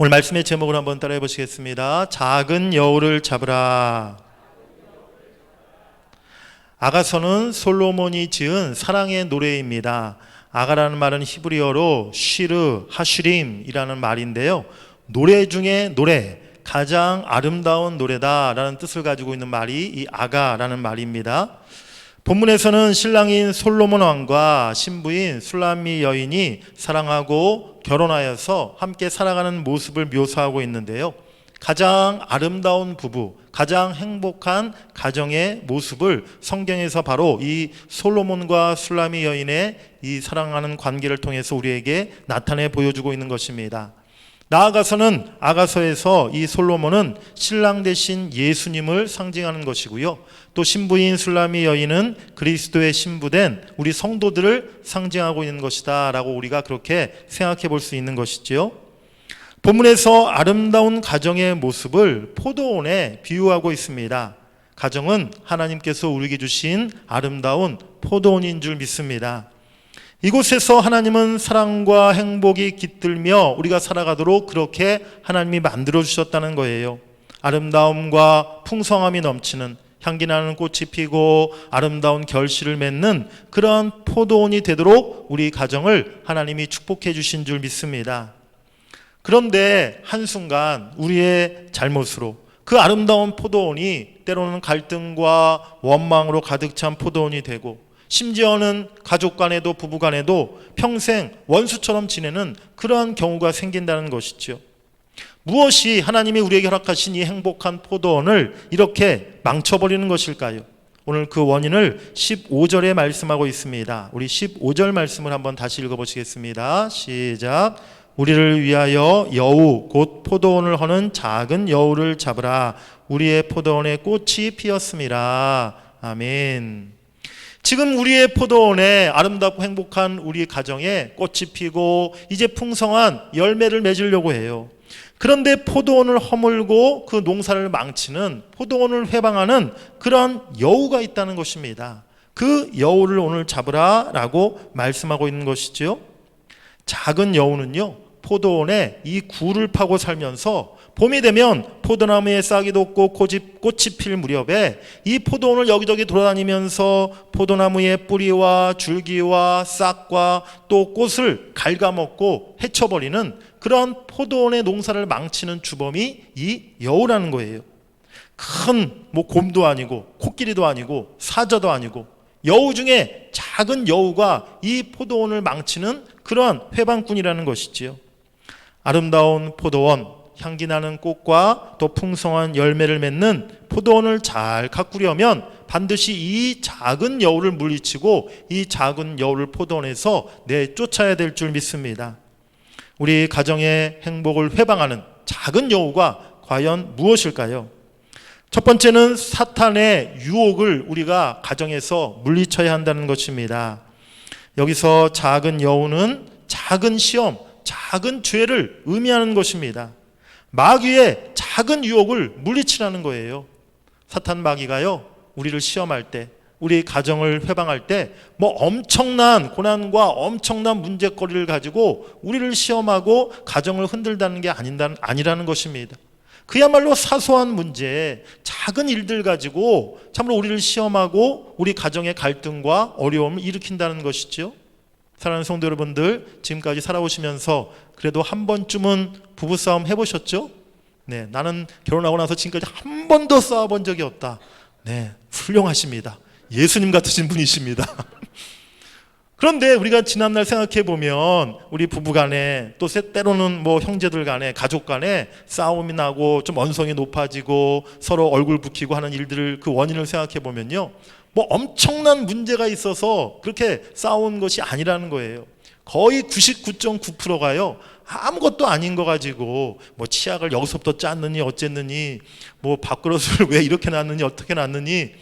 오늘 말씀의 제목을 한번 따라해 보시겠습니다. 작은 여우를 잡으라. 아가서는 솔로몬이 지은 사랑의 노래입니다. 아가라는 말은 히브리어로 쉬르, 하슈림이라는 말인데요. 노래 중에 노래, 가장 아름다운 노래다라는 뜻을 가지고 있는 말이 이 아가라는 말입니다. 본문에서는 신랑인 솔로몬 왕과 신부인 술라미 여인이 사랑하고 결혼하여서 함께 살아가는 모습을 묘사하고 있는데요. 가장 아름다운 부부, 가장 행복한 가정의 모습을 성경에서 바로 이 솔로몬과 술라미 여인의 이 사랑하는 관계를 통해서 우리에게 나타내 보여주고 있는 것입니다. 나아가서는 아가서에서 이 솔로몬은 신랑 대신 예수님을 상징하는 것이고요. 또 신부인 술라미 여인은 그리스도의 신부된 우리 성도들을 상징하고 있는 것이다 라고 우리가 그렇게 생각해 볼 수 있는 것이지요. 본문에서 아름다운 가정의 모습을 포도원에 비유하고 있습니다. 가정은 하나님께서 우리에게 주신 아름다운 포도원인 줄 믿습니다. 이곳에서 하나님은 사랑과 행복이 깃들며 우리가 살아가도록 그렇게 하나님이 만들어 주셨다는 거예요. 아름다움과 풍성함이 넘치는, 향기나는 꽃이 피고 아름다운 결실을 맺는 그런 포도원이 되도록 우리 가정을 하나님이 축복해 주신 줄 믿습니다. 그런데 한순간 우리의 잘못으로 그 아름다운 포도원이 때로는 갈등과 원망으로 가득 찬 포도원이 되고, 심지어는 가족 간에도 부부 간에도 평생 원수처럼 지내는 그러한 경우가 생긴다는 것이죠. 무엇이 하나님이 우리에게 허락하신 이 행복한 포도원을 이렇게 망쳐버리는 것일까요? 오늘 그 원인을 15절에 말씀하고 있습니다. 우리 15절 말씀을 한번 다시 읽어보시겠습니다. 시작. 우리를 위하여 여우 곧 포도원을 허는 작은 여우를 잡으라. 우리의 포도원에 꽃이 피었음이라. 아멘. 지금 우리의 포도원에 아름답고 행복한 우리 가정에 꽃이 피고 이제 풍성한 열매를 맺으려고 해요. 그런데 포도원을 허물고 그 농사를 망치는, 포도원을 회방하는 그런 여우가 있다는 것입니다. 그 여우를 오늘 잡으라 라고 말씀하고 있는 것이죠. 작은 여우는요, 포도원에 이 굴을 파고 살면서 봄이 되면 포도나무에 싹이 돋고 꽃이 필 무렵에 이 포도원을 여기저기 돌아다니면서 포도나무의 뿌리와 줄기와 싹과 또 꽃을 갉아먹고 헤쳐버리는 그런 포도원의 농사를 망치는 주범이 이 여우라는 거예요. 큰 곰도 아니고 코끼리도 아니고 사자도 아니고 여우 중에 작은 여우가 이 포도원을 망치는 그러한 회방꾼이라는 것이지요. 아름다운 포도원, 향기나는 꽃과 또 풍성한 열매를 맺는 포도원을 잘 가꾸려면 반드시 이 작은 여우를 물리치고 이 작은 여우를 포도원에서 내쫓아야 될 줄 믿습니다. 우리 가정의 행복을 회방하는 작은 여우가 과연 무엇일까요? 첫 번째는 사탄의 유혹을 우리가 가정에서 물리쳐야 한다는 것입니다. 여기서 작은 여우는 작은 시험, 작은 죄를 의미하는 것입니다. 마귀의 작은 유혹을 물리치라는 거예요. 사탄 마귀가요, 우리를 시험할 때, 우리 가정을 회방할 때 엄청난 고난과 엄청난 문제거리를 가지고 우리를 시험하고 가정을 흔들다는 게 아니라는 것입니다. 그야말로 사소한 문제, 작은 일들 가지고 참으로 우리를 시험하고 우리 가정의 갈등과 어려움을 일으킨다는 것이죠. 사랑하는 성도 여러분들, 지금까지 살아오시면서 그래도 한 번쯤은 부부싸움 해보셨죠? 네, 나는 결혼하고 나서 지금까지 한 번도 싸워본 적이 없다. 네, 훌륭하십니다. 예수님 같으신 분이십니다. 그런데 우리가 지난날 생각해 보면 우리 부부 간에 또 때로는 형제들 간에 가족 간에 싸움이 나고 좀 언성이 높아지고 서로 얼굴 붉히고 하는 일들을, 그 원인을 생각해 보면요, 엄청난 문제가 있어서 그렇게 싸운 것이 아니라는 거예요. 거의 99.9%가요 아무것도 아닌 거 가지고 치약을 여기서부터 짰느니 어쨌느니 밥그릇을 왜 이렇게 놨느니 어떻게 놨느니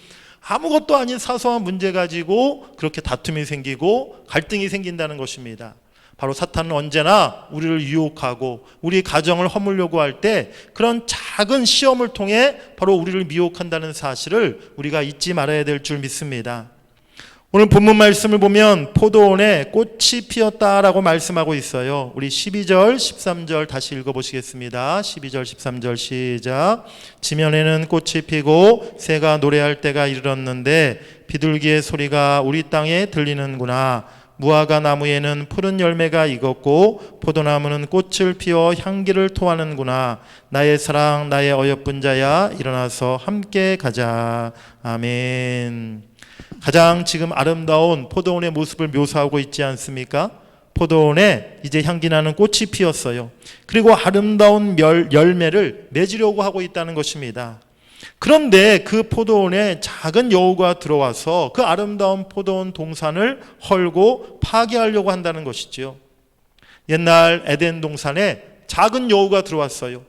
아무것도 아닌 사소한 문제 가지고 그렇게 다툼이 생기고 갈등이 생긴다는 것입니다. 바로 사탄은 언제나 우리를 유혹하고 우리 가정을 허물려고 할 때 그런 작은 시험을 통해 바로 우리를 미혹한다는 사실을 우리가 잊지 말아야 될 줄 믿습니다. 오늘 본문 말씀을 보면 포도원에 꽃이 피었다라고 말씀하고 있어요. 우리 12절, 13절 다시 읽어보시겠습니다. 12절, 13절 시작. 지면에는 꽃이 피고 새가 노래할 때가 이르렀는데 비둘기의 소리가 우리 땅에 들리는구나. 무화과 나무에는 푸른 열매가 익었고 포도나무는 꽃을 피워 향기를 토하는구나. 나의 사랑, 나의 어여쁜 자야, 일어나서 함께 가자. 아멘. 가장 지금 아름다운 포도원의 모습을 묘사하고 있지 않습니까? 포도원에 이제 향기나는 꽃이 피었어요. 그리고 아름다운 열매를 맺으려고 하고 있다는 것입니다. 그런데 그 포도원에 작은 여우가 들어와서 그 아름다운 포도원 동산을 헐고 파괴하려고 한다는 것이지요. 옛날 에덴 동산에 작은 여우가 들어왔어요.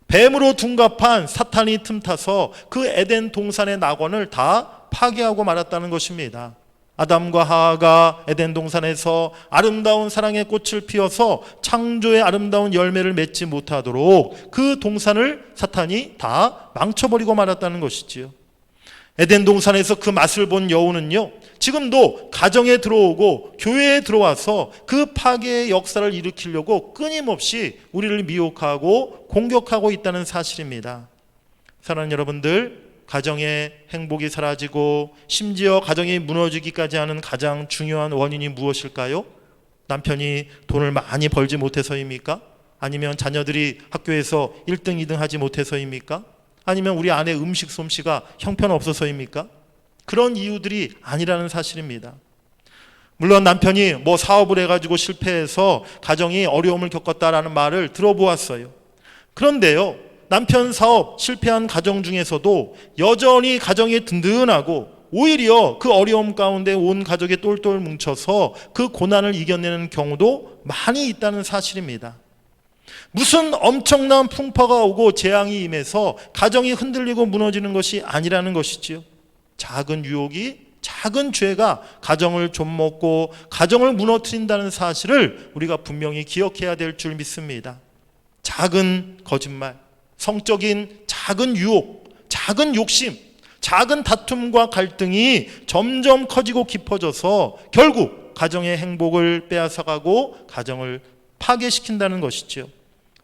뱀으로 둔갑한 사탄이 틈타서 그 에덴 동산의 낙원을 다 파괴하고 말았다는 것입니다. 아담과 하와가 에덴 동산에서 아름다운 사랑의 꽃을 피워서 창조의 아름다운 열매를 맺지 못하도록 그 동산을 사탄이 다 망쳐버리고 말았다는 것이지요. 에덴 동산에서 그 맛을 본 여우는요, 지금도 가정에 들어오고 교회에 들어와서 그 파괴의 역사를 일으키려고 끊임없이 우리를 미혹하고 공격하고 있다는 사실입니다. 사랑하는 여러분들, 가정의 행복이 사라지고 심지어 가정이 무너지기까지 하는 가장 중요한 원인이 무엇일까요? 남편이 돈을 많이 벌지 못해서입니까? 아니면 자녀들이 학교에서 1등, 2등 하지 못해서입니까? 아니면 우리 아내 음식 솜씨가 형편없어서입니까? 그런 이유들이 아니라는 사실입니다. 물론 남편이 사업을 해가지고 실패해서 가정이 어려움을 겪었다라는 말을 들어보았어요. 그런데요, 남편 사업 실패한 가정 중에서도 여전히 가정이 든든하고 오히려 그 어려움 가운데 온 가족이 똘똘 뭉쳐서 그 고난을 이겨내는 경우도 많이 있다는 사실입니다. 무슨 엄청난 풍파가 오고 재앙이 임해서 가정이 흔들리고 무너지는 것이 아니라는 것이지요. 작은 유혹이, 작은 죄가 가정을 좀먹고 가정을 무너뜨린다는 사실을 우리가 분명히 기억해야 될 줄 믿습니다. 작은 거짓말, 성적인 작은 유혹, 작은 욕심, 작은 다툼과 갈등이 점점 커지고 깊어져서 결국 가정의 행복을 빼앗아가고 가정을 파괴시킨다는 것이죠.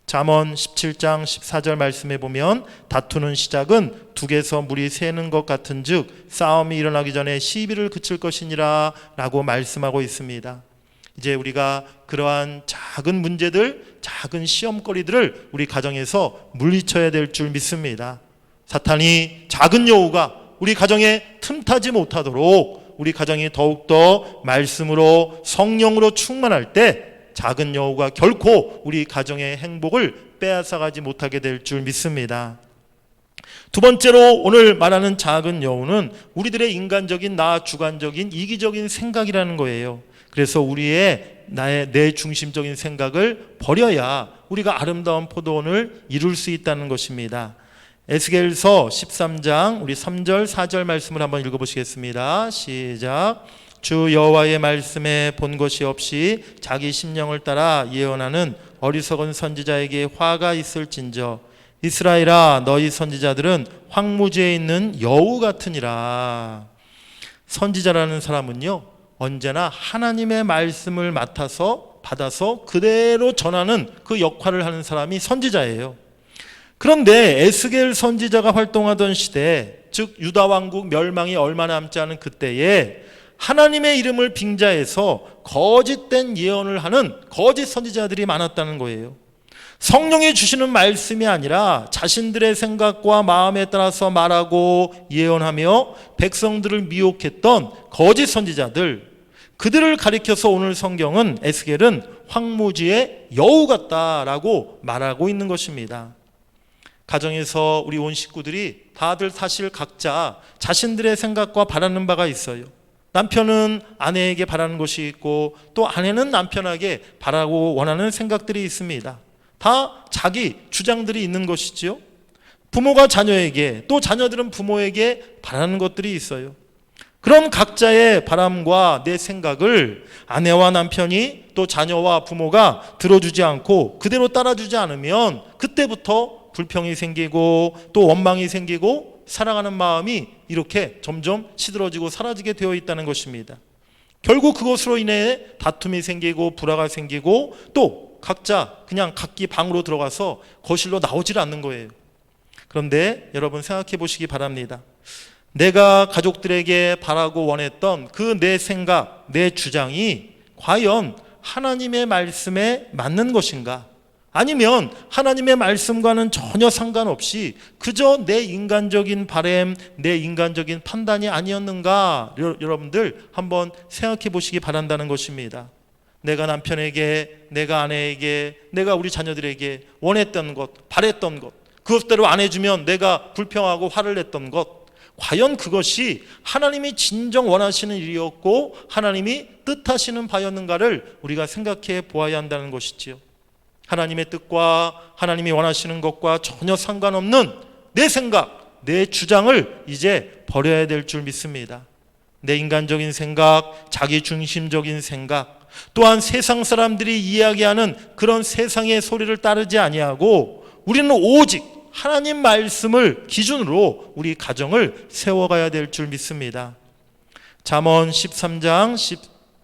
잠언 17장 14절 말씀에 보면 다투는 시작은 둑에서 물이 새는 것 같은즉 싸움이 일어나기 전에 시비를 그칠 것이니라 라고 말씀하고 있습니다. 이제 우리가 그러한 작은 문제들, 작은 시험거리들을 우리 가정에서 물리쳐야 될 줄 믿습니다. 사탄이 작은 여우가 우리 가정에 틈타지 못하도록 우리 가정이 더욱더 말씀으로 성령으로 충만할 때 작은 여우가 결코 우리 가정의 행복을 빼앗아가지 못하게 될 줄 믿습니다. 두 번째로 오늘 말하는 작은 여우는 우리들의 인간적인 주관적인 이기적인 생각이라는 거예요. 그래서 우리의 내 중심적인 생각을 버려야 우리가 아름다운 포도원을 이룰 수 있다는 것입니다. 에스겔서 13장 우리 3절 4절 말씀을 한번 읽어보시겠습니다. 시작. 주 여호와의 말씀에 본 것이 없이 자기 심령을 따라 예언하는 어리석은 선지자에게 화가 있을진저 이스라엘아 너희 선지자들은 황무지에 있는 여우 같으니라. 선지자라는 사람은요, 언제나 하나님의 말씀을 받아서 그대로 전하는 그 역할을 하는 사람이 선지자예요. 그런데 에스겔 선지자가 활동하던 시대, 즉 유다 왕국 멸망이 얼마 남지 않은 그때에 하나님의 이름을 빙자해서 거짓된 예언을 하는 거짓 선지자들이 많았다는 거예요. 성령이 주시는 말씀이 아니라 자신들의 생각과 마음에 따라서 말하고 예언하며 백성들을 미혹했던 거짓 선지자들, 그들을 가리켜서 오늘 성경은 에스겔은 황무지의 여우 같다라고 말하고 있는 것입니다. 가정에서 우리 온 식구들이 다들 사실 각자 자신들의 생각과 바라는 바가 있어요. 남편은 아내에게 바라는 것이 있고 또 아내는 남편에게 바라고 원하는 생각들이 있습니다. 다 자기 주장들이 있는 것이지요. 부모가 자녀에게, 또 자녀들은 부모에게 바라는 것들이 있어요. 그런 각자의 바람과 내 생각을 아내와 남편이 또 자녀와 부모가 들어주지 않고 그대로 따라주지 않으면 그때부터 불평이 생기고 또 원망이 생기고 사랑하는 마음이 이렇게 점점 시들어지고 사라지게 되어 있다는 것입니다. 결국 그것으로 인해 다툼이 생기고 불화가 생기고 또 각자 그냥 각기 방으로 들어가서 거실로 나오질 않는 거예요. 그런데 여러분 생각해 보시기 바랍니다. 내가 가족들에게 바라고 원했던 그 내 생각, 내 주장이 과연 하나님의 말씀에 맞는 것인가? 아니면 하나님의 말씀과는 전혀 상관없이 그저 내 인간적인 바램, 내 인간적인 판단이 아니었는가? 여러분들 한번 생각해 보시기 바란다는 것입니다. 내가 남편에게, 내가 아내에게, 내가 우리 자녀들에게 원했던 것, 바랬던 것, 그것대로 안 해주면 내가 불평하고 화를 냈던 것, 과연 그것이 하나님이 진정 원하시는 일이었고 하나님이 뜻하시는 바였는가를 우리가 생각해 보아야 한다는 것이지요. 하나님의 뜻과 하나님이 원하시는 것과 전혀 상관없는 내 생각, 내 주장을 이제 버려야 될 줄 믿습니다. 내 인간적인 생각, 자기 중심적인 생각, 또한 세상 사람들이 이야기하는 그런 세상의 소리를 따르지 아니하고 우리는 오직 하나님 말씀을 기준으로 우리 가정을 세워가야 될 줄 믿습니다. 잠언 13장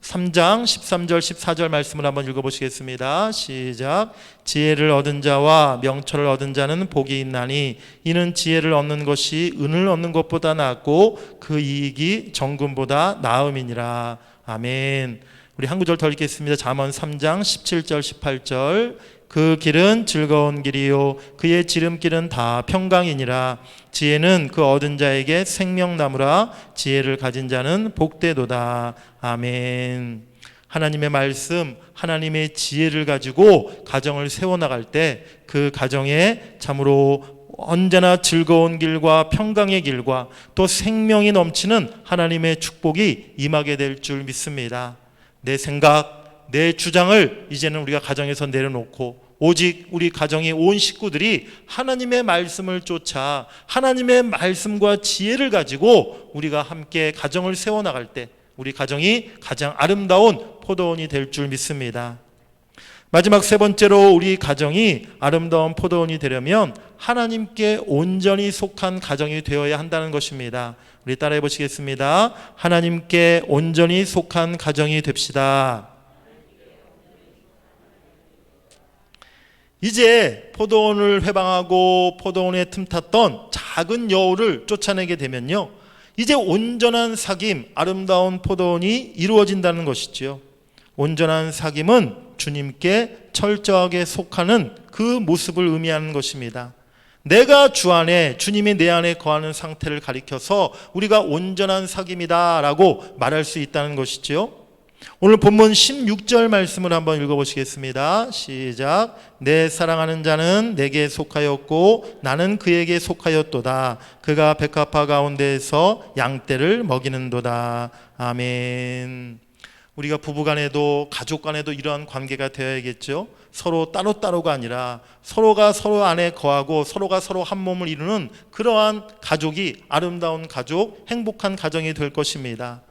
13절 14절 말씀을 한번 읽어보시겠습니다. 시작. 지혜를 얻은 자와 명철을 얻은 자는 복이 있나니 이는 지혜를 얻는 것이 은을 얻는 것보다 낫고 그 이익이 정금보다 나음이니라. 아멘. 우리 한 구절 더 읽겠습니다. 잠언 3장 17절 18절. 그 길은 즐거운 길이요 그의 지름길은 다 평강이니라. 지혜는 그 얻은 자에게 생명나무라. 지혜를 가진 자는 복되도다. 아멘. 하나님의 말씀, 하나님의 지혜를 가지고 가정을 세워나갈 때 그 가정에 참으로 언제나 즐거운 길과 평강의 길과 또 생명이 넘치는 하나님의 축복이 임하게 될 줄 믿습니다. 내 생각, 내 주장을 이제는 우리가 가정에서 내려놓고 오직 우리 가정의 온 식구들이 하나님의 말씀을 쫓아 하나님의 말씀과 지혜를 가지고 우리가 함께 가정을 세워나갈 때 우리 가정이 가장 아름다운 포도원이 될 줄 믿습니다. 마지막 세 번째로 우리 가정이 아름다운 포도원이 되려면 하나님께 온전히 속한 가정이 되어야 한다는 것입니다. 우리 따라해 보시겠습니다. 하나님께 온전히 속한 가정이 됩시다. 이제 포도원을 회방하고 포도원에 틈탔던 작은 여우를 쫓아내게 되면요, 이제 온전한 사귐, 아름다운 포도원이 이루어진다는 것이지요. 온전한 사귐은 주님께 철저하게 속하는 그 모습을 의미하는 것입니다. 내가 주 안에, 주님이 내 안에 거하는 상태를 가리켜서 우리가 온전한 사귐이다 라고 말할 수 있다는 것이지요. 오늘 본문 16절 말씀을 한번 읽어보시겠습니다. 시작. 내 사랑하는 자는 내게 속하였고 나는 그에게 속하였도다. 그가 백합화 가운데에서 양떼를 먹이는도다. 아멘. 우리가 부부간에도 가족간에도 이러한 관계가 되어야겠죠. 서로 따로따로가 아니라 서로가 서로 안에 거하고 서로가 서로 한 몸을 이루는 그러한 가족이 아름다운 가족, 행복한 가정이 될 것입니다.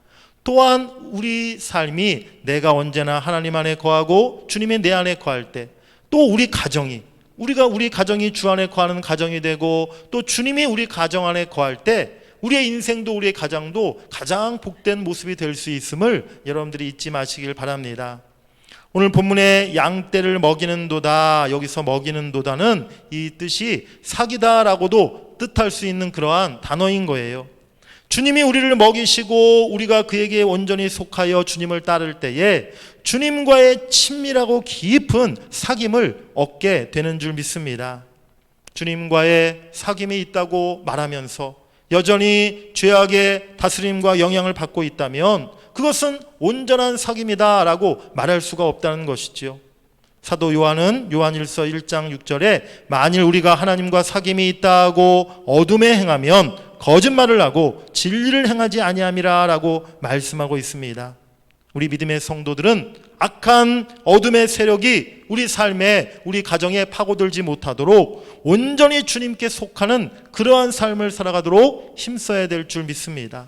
또한 우리 삶이 내가 언제나 하나님 안에 거하고 주님의 내 안에 거할 때 또 우리 가정이 우리 가정이 주 안에 거하는 가정이 되고 또 주님이 우리 가정 안에 거할 때 우리의 인생도 우리의 가정도 가장 복된 모습이 될 수 있음을 여러분들이 잊지 마시길 바랍니다. 오늘 본문에 양떼를 먹이는도다, 여기서 먹이는도다는 이 뜻이 사기다라고도 뜻할 수 있는 그러한 단어인 거예요. 주님이 우리를 먹이시고 우리가 그에게 온전히 속하여 주님을 따를 때에 주님과의 친밀하고 깊은 사귐을 얻게 되는 줄 믿습니다. 주님과의 사귐이 있다고 말하면서 여전히 죄악의 다스림과 영향을 받고 있다면 그것은 온전한 사귐이다 라고 말할 수가 없다는 것이지요. 사도 요한은 요한일서 1장 6절에 만일 우리가 하나님과 사귐이 있다고 어둠에 행하면 거짓말을 하고 진리를 행하지 아니함이라 라고 말씀하고 있습니다. 우리 믿음의 성도들은 악한 어둠의 세력이 우리 삶에, 우리 가정에 파고들지 못하도록 온전히 주님께 속하는 그러한 삶을 살아가도록 힘써야 될 줄 믿습니다.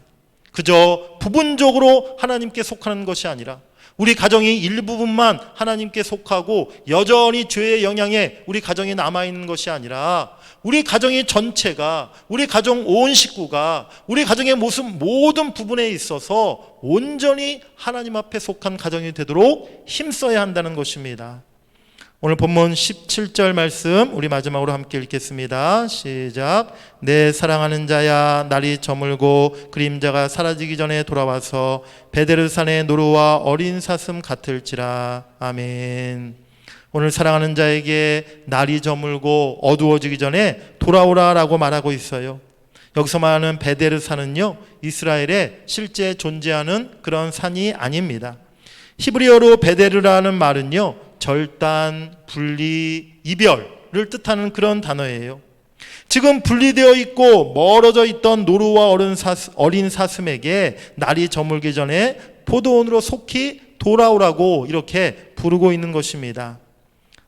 그저 부분적으로 하나님께 속하는 것이 아니라 우리 가정이 일부분만 하나님께 속하고 여전히 죄의 영향에 우리 가정이 남아있는 것이 아니라 우리 가정의 전체가, 우리 가정 온 식구가 우리 가정의 모든 부분에 있어서 온전히 하나님 앞에 속한 가정이 되도록 힘써야 한다는 것입니다. 오늘 본문 17절 말씀 우리 마지막으로 함께 읽겠습니다. 시작. 내 사랑하는 자야, 날이 저물고 그림자가 사라지기 전에 돌아와서 베데르산의 노루와 어린 사슴 같을지라. 아멘. 오늘 사랑하는 자에게 날이 저물고 어두워지기 전에 돌아오라라고 말하고 있어요. 여기서 말하는 베데르산은요, 이스라엘에 실제 존재하는 그런 산이 아닙니다. 히브리어로 베데르라는 말은요, 절단, 분리, 이별을 뜻하는 그런 단어예요. 지금 분리되어 있고 멀어져 있던 노루와 어린 사슴에게 날이 저물기 전에 포도원으로 속히 돌아오라고 이렇게 부르고 있는 것입니다.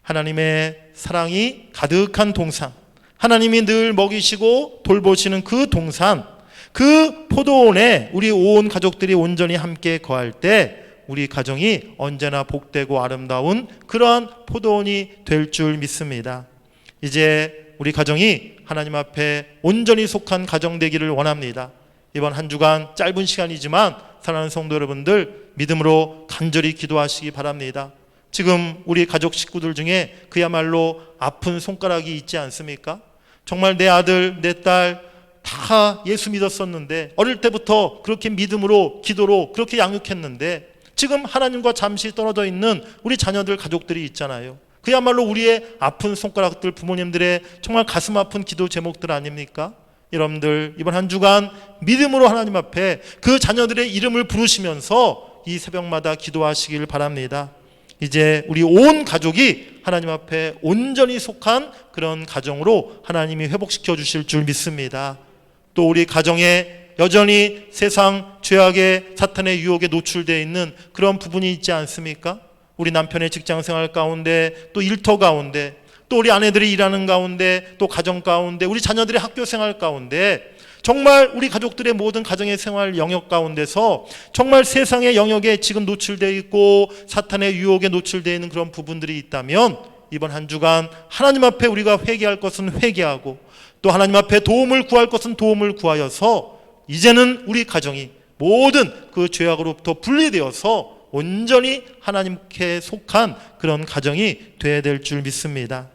하나님의 사랑이 가득한 동산, 하나님이 늘 먹이시고 돌보시는 그 동산, 그 포도원에 우리 온 가족들이 온전히 함께 거할 때 우리 가정이 언제나 복되고 아름다운 그러한 포도원이 될 줄 믿습니다. 이제 우리 가정이 하나님 앞에 온전히 속한 가정 되기를 원합니다. 이번 한 주간 짧은 시간이지만 사랑하는 성도 여러분들, 믿음으로 간절히 기도하시기 바랍니다. 지금 우리 가족 식구들 중에 그야말로 아픈 손가락이 있지 않습니까? 정말 내 아들, 내 딸 다 예수 믿었었는데, 어릴 때부터 그렇게 믿음으로 기도로 그렇게 양육했는데 지금 하나님과 잠시 떨어져 있는 우리 자녀들, 가족들이 있잖아요. 그야말로 우리의 아픈 손가락들, 부모님들의 정말 가슴 아픈 기도 제목들 아닙니까? 여러분들, 이번 한 주간 믿음으로 하나님 앞에 그 자녀들의 이름을 부르시면서 이 새벽마다 기도하시길 바랍니다. 이제 우리 온 가족이 하나님 앞에 온전히 속한 그런 가정으로 하나님이 회복시켜 주실 줄 믿습니다. 또 우리 가정에 여전히 세상 죄악의 사탄의 유혹에 노출되어 있는 그런 부분이 있지 않습니까? 우리 남편의 직장생활 가운데, 또 일터 가운데, 또 우리 아내들이 일하는 가운데, 또 가정 가운데, 우리 자녀들의 학교생활 가운데, 정말 우리 가족들의 모든 가정의 생활 영역 가운데서 정말 세상의 영역에 지금 노출되어 있고 사탄의 유혹에 노출되어 있는 그런 부분들이 있다면 이번 한 주간 하나님 앞에 우리가 회개할 것은 회개하고, 또 하나님 앞에 도움을 구할 것은 도움을 구하여서 이제는 우리 가정이 모든 그 죄악으로부터 분리되어서 온전히 하나님께 속한 그런 가정이 되어야 될 줄 믿습니다.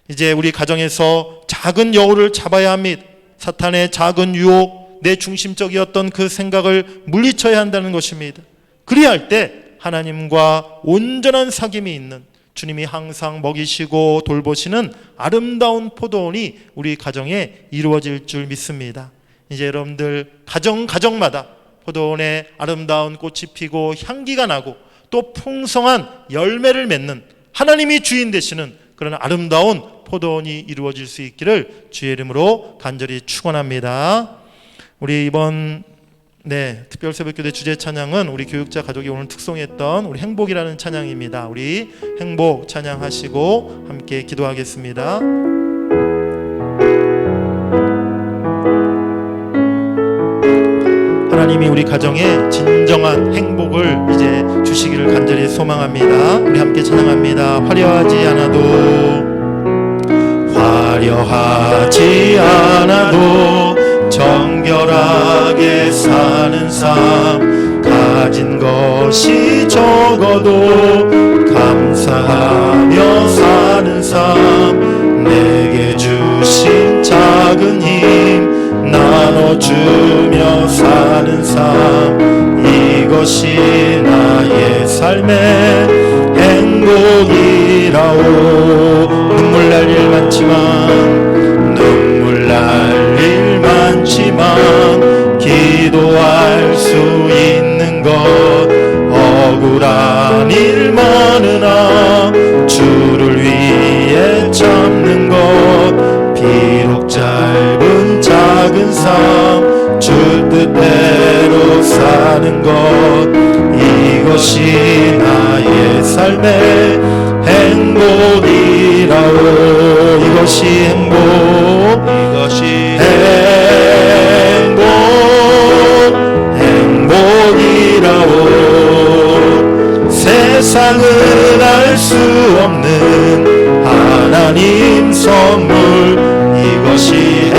이제 우리 가정에서 작은 여우를 잡아야 합니다. 사탄의 작은 유혹, 내 중심적이었던 그 생각을 물리쳐야 한다는 것입니다. 그리할 때 하나님과 온전한 사귐이 있는, 주님이 항상 먹이시고 돌보시는 아름다운 포도원이 우리 가정에 이루어질 줄 믿습니다. 이제 여러분들 가정마다 포도원에 아름다운 꽃이 피고 향기가 나고 또 풍성한 열매를 맺는, 하나님이 주인 되시는 그런 아름다운 포도원이 이루어질 수 있기를 주의 이름으로 간절히 축원합니다. 우리 이번 특별 새벽기도 주제 찬양은 우리 교육자 가족이 오늘 특송했던 우리 행복이라는 찬양입니다. 우리 행복 찬양하시고 함께 기도하겠습니다. 하나님이 우리 가정에 진정한 행복을 이제 주시기를 간절히 소망합니다. 우리 함께 찬양합니다. 화려하지 않아도 정결하게 사는 삶, 가진 것이 적어도 감사하며 사는 삶, 내게 주신 작은 힘 나눠주며 사는 삶, 이것이 나의 삶의 행복이라오. 눈물 날 일 많지만 기도할 수 있는 것, 억울한 일 많으나 주를 위해 참는 것, 비록 짧은 작은 삶 주 뜻대로 사는 것, 이것이 나의 삶의 행복이라오. 이것이 행복이라오. 없는 하나님 선물, 이것이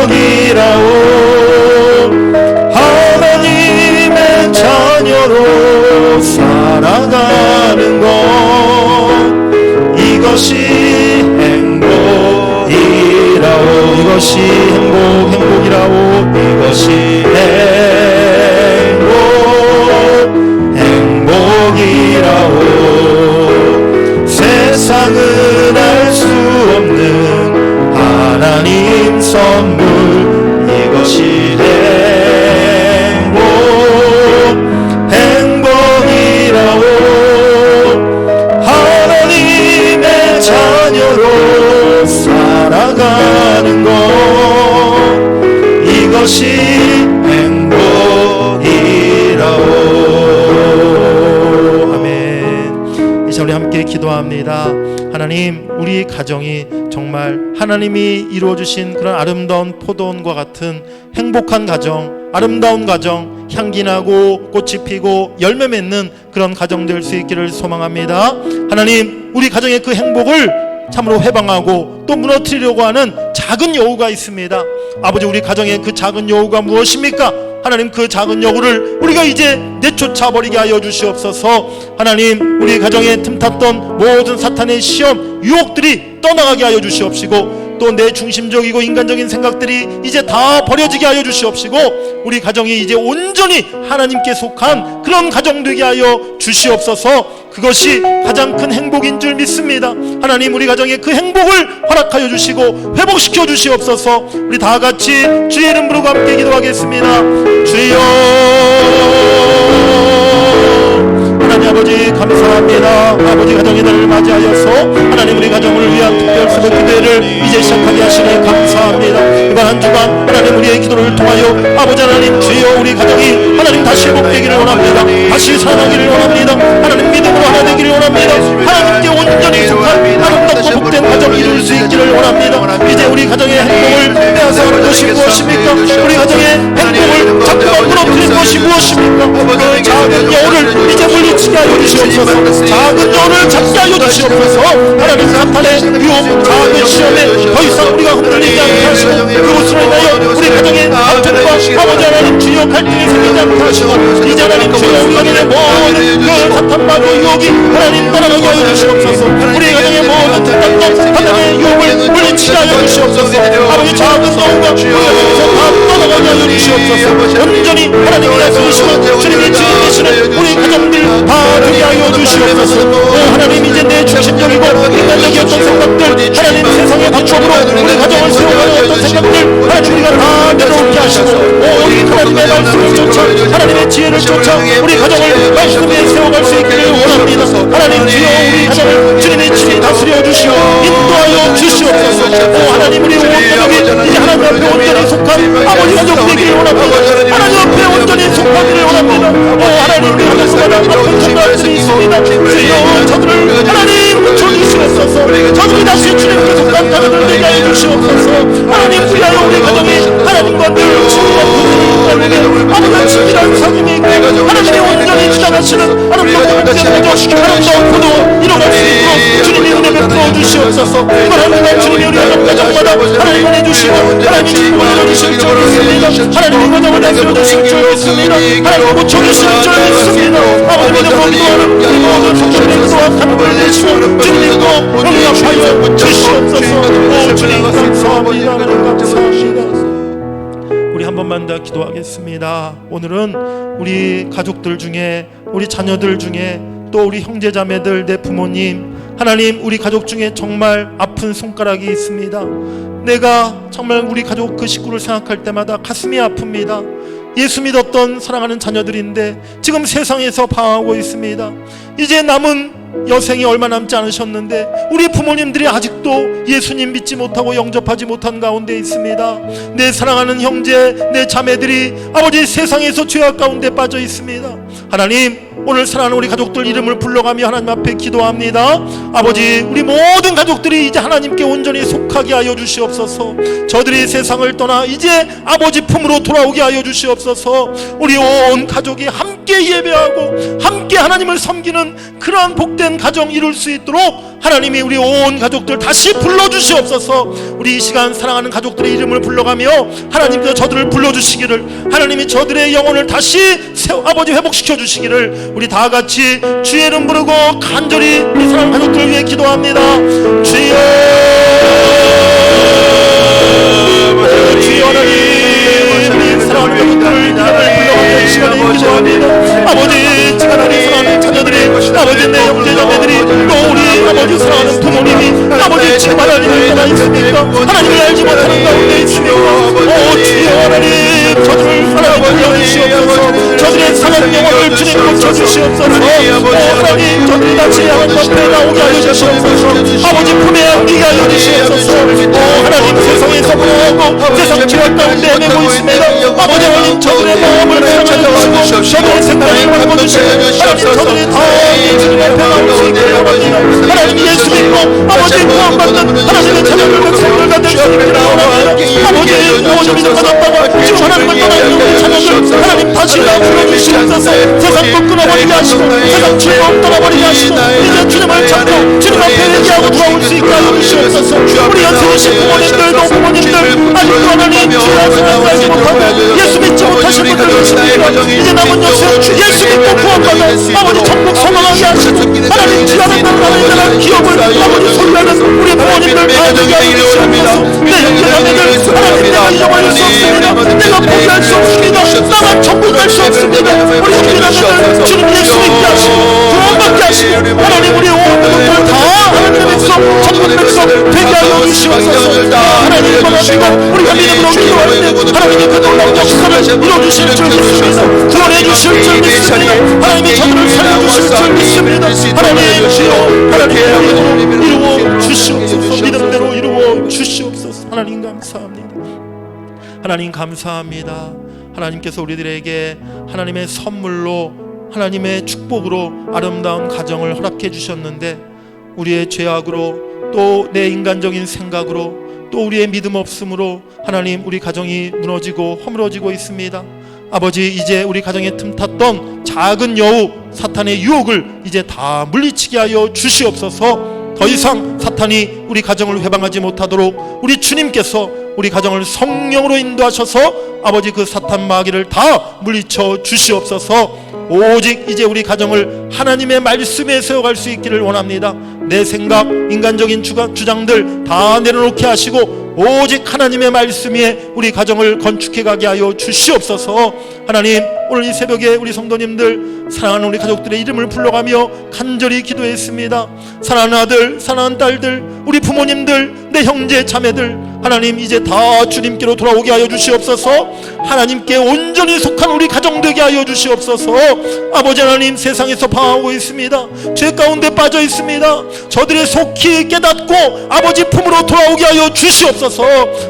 행복이라오. 하나님의 자녀로 살아가는 것, 이것이 행복이라오. 이것이 행복이라오. 이것이 행복이라오. 세상은 알 수 없는 하나님 선물, 이것이 행복이라오. 하나님의 자녀로 살아가는 것, 이것이 행복이라오. 아멘. 이제 우리 함께 기도합니다. 하나님, 우리 가정이 정말 하나님이 이루어주신 그런 아름다운 포도원과 같은 행복한 가정, 아름다운 가정, 향기 나고 꽃이 피고 열매 맺는 그런 가정 될 수 있기를 소망합니다. 하나님, 우리 가정의 그 행복을 참으로 해방하고 또 무너뜨리려고 하는 작은 여우가 있습니다. 아버지, 우리 가정의 그 작은 여우가 무엇입니까? 하나님, 그 작은 여우를 우리가 이제 내쫓아 버리게 하여 주시옵소서. 하나님, 우리 가정에 틈탔던 모든 사탄의 시험, 유혹들이 떠나가게 하여 주시옵시고, 또 내 중심적이고 인간적인 생각들이 이제 다 버려지게 하여 주시옵시고, 우리 가정이 이제 온전히 하나님께 속한 그런 가정 되게 하여 주시옵소서. 그것이 가장 큰 행복인 줄 믿습니다. 하나님, 우리 가정에 그 행복을 허락하여 주시고 회복시켜 주시옵소서. 우리 다 같이 주의 이름 부르고 함께 기도하겠습니다. 주여, 하나님 아버지 감사합니다. 아버지, 가정의 날을 맞이하여서 하나님 우리 가정을 위한 특별수고 기도회를 이제 시작하게 하시니 감사합니다. 이번 한 주간 하나님 우리의 기도를 통하여 아버지 하나님, 주여, 우리 가정이 하나님 다시 회복되기를 원합니다. 다시 살아나기를 원합니다. 하나님 믿음으로 하나 되기를 원합니다. 하나님께 온전히 속한 아름답고 복된 가정 이룰 수 있기를 원합니다. 이제 우리 가정의 행복을 빼앗아가는 것이 무엇입니까? 우리 가정의 행복을 자꾸만 무너뜨리는 것이 무엇입니까? 그 작은 여우를 이제 물리치게 하여 주시옵소서. 작은 여우를 잡게 하여 주시옵소서. 하나님, 사탄의 유혹, 작은 시험에 더 이상 우리가 흔들리지 않게 하시고, 그것으로 인하여 우리 가정의 다툼과 아버지 하나님 주여 갈등이 생기지 않게 하시고, 이제 하나님 주여 우리 가정의 모든 그 사탄과 그 유혹이 하나님 떠나가게 하여 주시옵소서. 우리 가정의 모든 틈탔던 사탄의 유혹을 물리치게 하여 주시옵소서. 아버지, 작은 여우가 우리 가정에서 다 떠나가게 하여 주시옵소서. 온전히 하나님의 약속이시고 주님의 주인 되시는 우리 가정들 다 되게 하여 주시옵소서. 오 하나님, 이제 내 중심적이고 인간적이었던 생각들, 하나님 세상의 방법으로 우리 가정을 세워가는 어떤 생각들, 하나님 우리가 다 내려오게 하시고, 오 우리 하나님의 말씀을 쫓아, 하나님의 지혜를 쫓아 우리 가정을 말씀에 세워갈 수 있기를 원합니다. 하나님 주여, 우리 가정을 주님의 친히 다스려 주시오, 인도하여 주시옵소서. 오 하나님, 우리 온 가족이 이제 하나님 앞에 온전히 속한 아버지 가족 되기를 원합니다. 하나님 앞에 온전히 속하기를 원합니다. 오 하나님, 우리 가족마다 아픈 생각들이 있습니다. 주여, 저들을 하나님 고쳐주시옵소서. 저들이 다시 주님께 속한 가족을 되게 하여 주시옵소서. 하나님, 위하여 우리 가정이 하나님과 늘 친밀한 교제이 있다는 아버지 친밀한 사귐이 있고, 하나님이 온전히 주장하시는 아름다운 복된 가족, 아름다운 포도 이뤄갈 수 있도록 주님이 은혜 베풀어 주시옵소서. 이번 한 주간 주님이 우리 가정마다 하나님 은혜 주시고 하나님 축복을 내려주실 줄 믿습니다. 하나님 이 가정을 다스려 주실 줄 믿습니다. 하나님 고쳐주실 줄 믿습니다. 아버지 믿음으로 기도하는 우리 모든 성도들의 기도와 간구를 내시고 주님이 또 응답하여 주시옵소서. 오 주님 감사합니다. 하나님 감사합니다. 우리 한 번만 더 기도하겠습니다. 오늘은 우리 가족들 중에, 우리 자녀들 중에, 또 우리 형제자매들, 내 부모님, 하나님 우리 가족 중에 정말 아픈 손가락이 있습니다. 내가 정말 우리 가족 그 식구를 생각할 때마다 가슴이 아픕니다. 예수 믿었던 사랑하는 자녀들인데 지금 세상에서 방황하고 있습니다. 이제 남은 여생이 얼마 남지 않으셨는데 우리 부모님들이 아직도 예수님 믿지 못하고 영접하지 못한 가운데 있습니다. 내 사랑하는 형제, 내 자매들이 아버지 세상에서 죄악 가운데 빠져 있습니다. 하나님, 오늘 사랑하는 우리 가족들 이름을 불러가며 하나님 앞에 기도합니다. 아버지, 우리 모든 가족들이 이제 하나님께 온전히 속하게 하여 주시옵소서. 저들이 세상을 떠나 이제 아버지 품으로 돌아오게 하여 주시옵소서. 우리 온 가족이 함께 함께 예배하고 함께 하나님을 섬기는 그러한 복된 가정 이룰 수 있도록 하나님이 우리 온 가족들 다시 불러주시옵소서. 우리 이 시간 사랑하는 가족들의 이름을 불러가며 하나님께서 저들을 불러주시기를, 하나님이 저들의 영혼을 다시 아버지 회복시켜 주시기를 우리 다 같이 주의 이름 부르고 간절히 우리 사랑하는 가족들을 위해 기도합니다. 주여, 주여 하나님, 사랑하는 가족들을 불러가며 이 시간에 기도합니다. 아버지, 하나님 사랑하는 자녀들이, 아버지 내 형제자매들이, 또 우리 아버지 사랑하는 부모님이 아버지 지금 하나님을 떠나 있습니까? 하나님을 알지 못하는 가운데 있습니까? 오 주여 하나님, 저들을 하나님 불러주시옵소서. 저들의 상한 영혼을 주님 고쳐주시옵소서. 오 하나님, 저들이 다시 하나님 앞에 나오게 하여 주시옵소서. 아버지 품에 안기게 하여 주시옵소서. 오 하나님, 세상에서 보고 세상 죄악 가운데 헤매고 있습니다. 아버지 하나님, 저들의 마음을 사랑하여 주시고 저들의 생각을 바꿔주시고 하나님, 저들이 다 주님 앞에 나올 수 있게 하옵소서. 하나님 예수 믿고 아버지 구원받는 하나님의 자녀들 백성들과 될 수 있기를 원합니다. 아버지 오늘 믿음 받았다가 지금 하나님을 떠나는 우리 자녀들 하나님 다시 다 불러주시옵소서. 세상도 끊어버리게 하시고 세상 즐거움 떠나버리게 하시고 이제 주님을 찾고 주님 앞에 회개하고 돌아올 수 있게 하여 주시옵소서. 우리 연세이신 부모님들, 노부모님들 아직도 하나님 주의 말씀을 알지 못하고 예수 믿지 못하신 분들 계십니다. 이제 남은 여생 예수 믿고 구원받아 아버지 천국 소망하게 하시고 하나님 귀하는 나라의 기업을 아버지 소유하는 우리 부모님들 다 되게 하여 주시옵소서. 내 형제자매들 하나님, 내가 잃어버릴 수 없습니다. 내가 포기할 수 없습니다. 나만 천국 갈 수 없습니다. 우리 형제자매들 주님 예수 믿게 하시고 구원받게 하시고 하나님 우리 온 가족들 다 하나님의 백성 천국 백성 되게 하여 주시옵소서. 하나님 받아주고 우리가 믿음으로 기도할 때 하나님의 그 놀라운 역사를 이루어주실 줄 믿습니다. 구원해 주실 줄 믿습니다. 하나님이 저들을 살려주실 줄 믿습니다. 하나님 주여, 하나님 이루어 주시옵소서. 믿음대로 이루어 주시옵소서. 하나님 감사합니다. 하나님 감사합니다. 하나님께서 우리들에게 하나님의 선물로 하나님의 축복으로 아름다운 가정을 허락해 주셨는데 우리의 죄악으로 또 내 인간적인 생각으로 또 우리의 믿음 없음으로 하나님 우리 가정이 무너지고 허물어지고 있습니다. 아버지, 이제 우리 가정에 틈탔던 작은 여우 사탄의 유혹을 이제 다 물리치게 하여 주시옵소서. 더 이상 사탄이 우리 가정을 회방하지 못하도록 우리 주님께서 우리 가정을 성령으로 인도하셔서 아버지 그 사탄 마귀를 다 물리쳐 주시옵소서. 오직 이제 우리 가정을 하나님의 말씀에 세워갈 수 있기를 원합니다. 내 생각, 인간적인 주장들 다 내려놓게 하시고 오직 하나님의 말씀 위에 우리 가정을 건축해 가게 하여 주시옵소서. 하나님, 오늘 이 새벽에 우리 성도님들 사랑하는 우리 가족들의 이름을 불러가며 간절히 기도했습니다. 사랑하는 아들, 사랑하는 딸들, 우리 부모님들, 내 형제 자매들 하나님 이제 다 주님께로 돌아오게 하여 주시옵소서. 하나님께 온전히 속한 우리 가정 되게 하여 주시옵소서. 아버지 하나님, 세상에서 방황하고 있습니다. 죄 가운데 빠져 있습니다. 저들의 속히 깨닫고 아버지 품으로 돌아오게 하여 주시옵소서.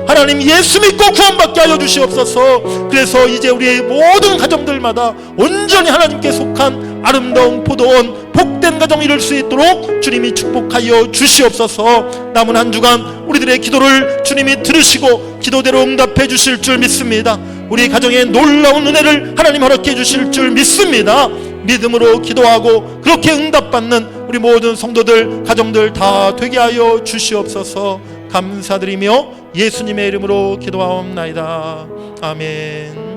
하나님 예수 믿고 구원받게 하여 주시옵소서. 그래서 이제 우리의 모든 가정들마다 온전히 하나님께 속한 아름다운 포도원 복된 가정 이룰 수 있도록 주님이 축복하여 주시옵소서. 남은 한 주간 우리들의 기도를 주님이 들으시고 기도대로 응답해 주실 줄 믿습니다. 우리 가정에 놀라운 은혜를 하나님 허락해 주실 줄 믿습니다. 믿음으로 기도하고 그렇게 응답받는 우리 모든 성도들, 가정들 다 되게 하여 주시옵소서. 감사드리며 예수님의 이름으로 기도하옵나이다. 아멘.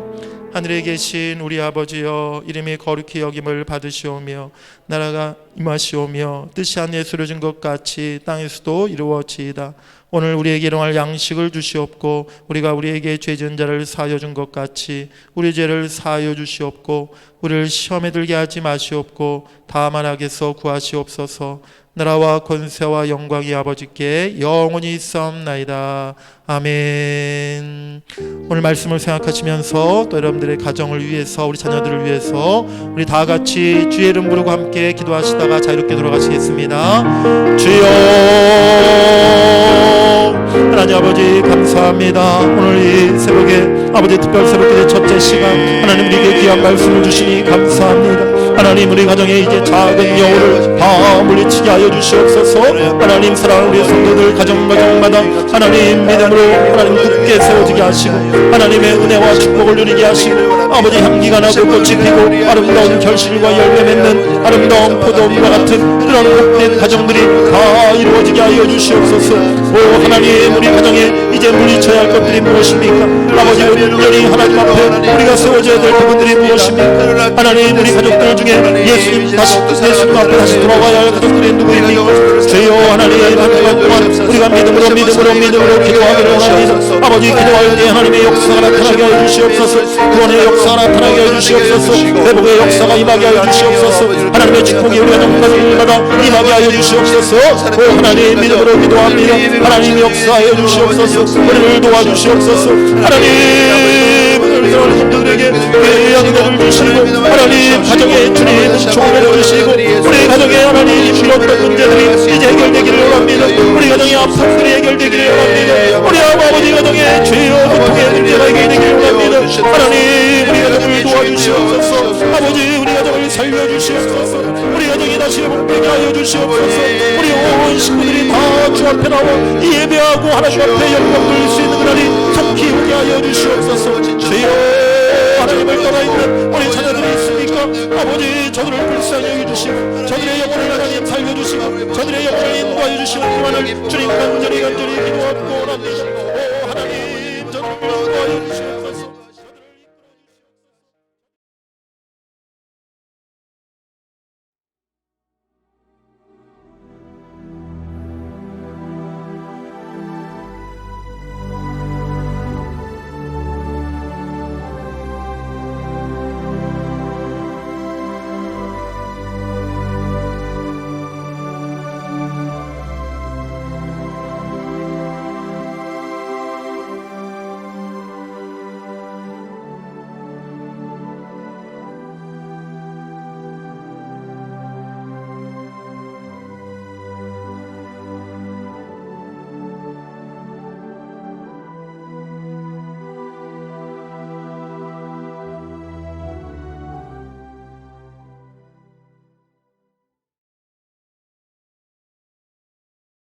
하늘에 계신 우리 아버지여, 이름이 거룩히 여김을 받으시오며 나라가 임하시오며 뜻이 하늘에 이루어진 것 같이 땅에서도 이루어지이다. 오늘 우리에게 일용할 양식을 주시옵고 우리가 우리에게 죄 지은 자를 사하여 준 것 같이 우리 죄를 사하여 주시옵고 우리를 시험에 들게 하지 마시옵고 다만 악에서 구하시옵소서. 나라와 권세와 영광이 아버지께 영원히 있사옵나이다. 아멘. 오늘 말씀을 생각하시면서 또 여러분들의 가정을 위해서, 우리 자녀들을 위해서 우리 다 같이 주의 이름 부르고 함께 기도하시다가 자유롭게 돌아가시겠습니다. 주여, 하나님 아버지 감사합니다. 오늘 이 새벽에 아버지 특별 새벽기도 첫째 시간 하나님 우리에게 귀한 말씀을 주시니 감사합니다. 하나님 우리 가정에 이제 작은 여우를 다 물리치게 하여 주시옵소서. 하나님 사랑하는 우리 성도들 가정마다 하나님 믿음으로 하나님 굳게 세워지게 하시고 하나님의 은혜와 축복을 누리게 하시고 아버지 향기가 나고 꽃이 피고 아름다운 결실과 열매 맺는 아름다운 포도원과 같은 그런 복된 가정들이 다 이루어지게 하여 주시옵소서. 오 하나님 우리 가정에 이제 물리쳐야 할 것들이 무엇입니까? 아버지 온전히 하나님 앞에 우리가 세워져야 될 부분들이 무엇입니까? 하나님 우리 가족들 중에 예수님 앞에 다시 돌아와야 할 가족들이 누구입니까? 주여 하나님 한 주간 동안 우리가 믿음으로 기도하기를 원합니다. 아버지 기도할 때 하나님의 역사가 나타나게 하여 주시옵소서. 구원의 역사가 나타나게 하여 주시옵소서. 회복의 역사가 임하게 하여 주시옵소서. 하나님의 축복이 우리 가정마다 임하게 하여 주시옵소서. 오 하나님 믿음으로 기도합니다. 하나님 역사하여 주시옵소서. 우리를 도와주시옵소서. 하나님 우리 성도들에게 귀한 은혜를 주시고 하나님 가정에 주님 총애를 주시고 우리 가정에 하나님 어떤 문제들이 이제 해결되기를 원합니다. 우리 가정의 아픔들이 해결되기를 원합니다. 우리 아버지 가정에 죄와 고통의 문제가 해결되기를 원합니다. 하나님 우리 가정을 도와주시옵소서. 아버지 우리 가정을 살려주시옵소서. 우리 가정이 다시 회복되게 하여 주시옵소서. 우리 온 식구들이 다 주 앞에 나와 예배하고 하나님 앞에 영광 돌릴 수 있는 그날이 속히 오게 하여 주시옵소서. 주여 하나님을 떠나 있는 우리 자녀들이 있습니까? 아버지 저들을 불쌍히 여겨주시고 저들의 영혼을 하나님 살려주시고 저들의 영혼을 인도하여 주시는 그만을 주님 간절히 기도하고 원합니다.